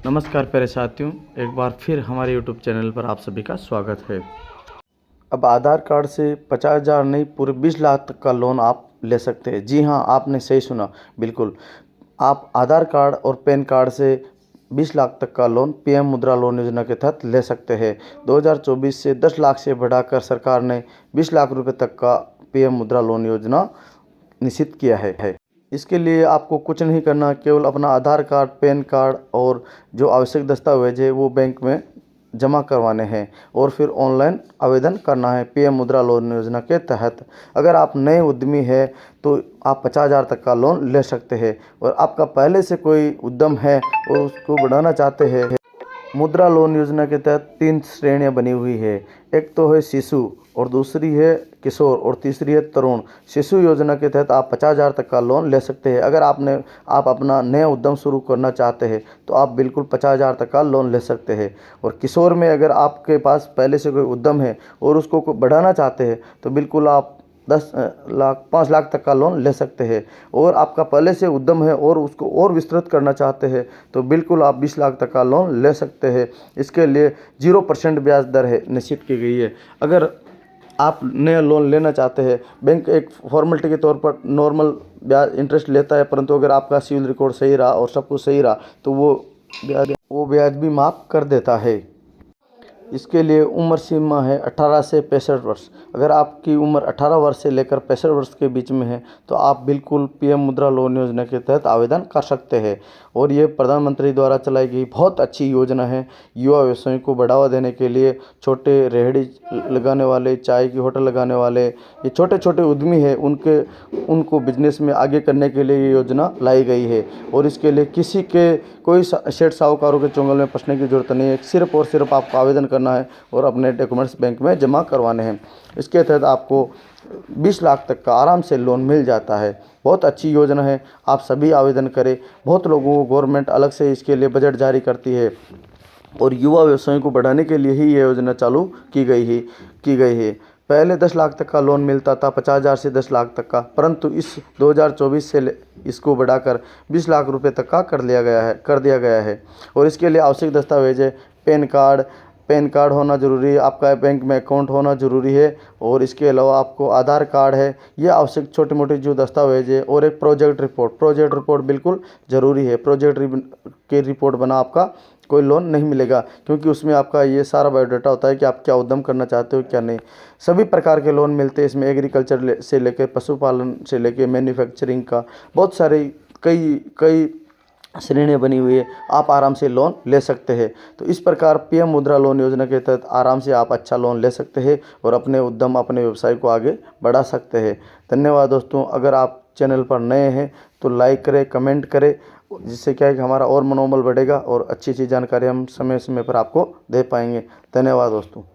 नमस्कार प्यारे साथियों, एक बार फिर हमारे YouTube चैनल पर आप सभी का स्वागत है। अब आधार कार्ड से 50,000 नहीं पूरे 20 लाख तक का लोन आप ले सकते हैं। जी हाँ, आपने सही सुना, बिल्कुल। आप आधार कार्ड और पैन कार्ड से 20 लाख तक का लोन पीएम मुद्रा लोन योजना के तहत ले सकते हैं। 2024 से 10 लाख से बढ़ाकर सरकार ने 20 लाख रुपए तक का पीएम मुद्रा लोन योजना निश्चित किया है। इसके लिए आपको कुछ नहीं करना, केवल अपना आधार कार्ड, पैन कार्ड और जो आवश्यक दस्तावेज है वो बैंक में जमा करवाने हैं और फिर ऑनलाइन आवेदन करना है पीएम मुद्रा लोन योजना के तहत। अगर आप नए उद्यमी हैं तो आप 50,000 तक का लोन ले सकते हैं और आपका पहले से कोई उद्यम है और उसको बढ़ाना चाहते हैं। मुद्रा लोन योजना के तहत 3 श्रेणियां बनी हुई है। एक तो है शिशु और दूसरी है किशोर और तीसरी है तरुण। शिशु योजना के तहत आप 50,000 तक का लोन ले सकते हैं। अगर आप अपना नया उद्यम शुरू करना चाहते हैं तो आप बिल्कुल 50,000 तक का लोन ले सकते हैं। और किशोर में अगर आपके पास पहले से कोई उद्यम है और उसको बढ़ाना चाहते हैं तो बिल्कुल आप 5 लाख तक का लोन ले सकते हैं। और आपका पहले से उद्यम है और उसको और विस्तृत करना चाहते हैं तो बिल्कुल आप 20 लाख तक का लोन ले सकते हैं। इसके लिए 0% ब्याज दर है निश्चित की गई है। अगर आप नया लोन लेना चाहते हैं, बैंक एक फॉर्मेलिटी के तौर पर नॉर्मल ब्याज इंटरेस्ट लेता है, परंतु अगर आपका सिविल रिकॉर्ड सही रहा और सब कुछ सही रहा तो वो ब्याज भी माफ़ कर देता है। इसके लिए उम्र सीमा है 18 से 65 वर्ष। अगर आपकी उम्र 18 वर्ष से लेकर 65 वर्ष के बीच में है तो आप बिल्कुल पीएम मुद्रा लोन योजना के तहत आवेदन कर सकते हैं। और ये प्रधानमंत्री द्वारा चलाई गई बहुत अच्छी योजना है। युवा व्यवसायों को बढ़ावा देने के लिए छोटे रेहड़ी लगाने वाले, चाय की होटल लगाने वाले, ये छोटे छोटे उद्यमी हैं, उनको बिजनेस में आगे करने के लिए ये योजना लाई गई है। और इसके लिए किसी के कोई सेठ साहूकारों के चुंगल में फंसने की जरूरत नहीं है। सिर्फ और सिर्फ आपको आवेदन करना है और अपने डॉक्यूमेंट्स बैंक में जमा करवाने हैं। इसके तहत आपको 20 लाख तक का आराम से लोन मिल जाता है। बहुत अच्छी योजना है, आप सभी आवेदन करें। बहुत लोगों को गवर्नमेंट अलग से इसके लिए बजट जारी करती है और युवा व्यवसायों को बढ़ाने के लिए ही ये योजना चालू की गई है। पहले 10 लाख तक का लोन मिलता था, 50,000 से 10 लाख तक का, परंतु इस 2024 से इसको बढ़ाकर 20 लाख रुपए तक का कर दिया गया है। और इसके लिए आवश्यक दस्तावेज है पैन कार्ड होना ज़रूरी है, आपका बैंक में अकाउंट होना ज़रूरी है और इसके अलावा आपको आधार कार्ड है। ये आवश्यक छोटे मोटे जो दस्तावेज है और एक प्रोजेक्ट रिपोर्ट बिल्कुल ज़रूरी है। की रिपोर्ट बना आपका कोई लोन नहीं मिलेगा, क्योंकि उसमें आपका ये सारा बायोडाटा होता है कि आप क्या उद्यम करना चाहते हो क्या नहीं। सभी प्रकार के लोन मिलते हैं इसमें, एग्रीकल्चर से लेकर पशुपालन से लेकर मैन्युफैक्चरिंग का बहुत सारे कई श्रेणियाँ बनी हुई है। आप आराम से लोन ले सकते हैं। तो इस प्रकार पीएम मुद्रा लोन योजना के तहत आराम से आप अच्छा लोन ले सकते हैं और अपने उद्यम, अपने व्यवसाय को आगे बढ़ा सकते हैं। धन्यवाद दोस्तों। अगर आप चैनल पर नए हैं तो लाइक करें, कमेंट करें, जिससे क्या है कि हमारा और मनोबल बढ़ेगा और अच्छी अच्छी जानकारी हम समय समय पर आपको दे पाएंगे। धन्यवाद दोस्तों।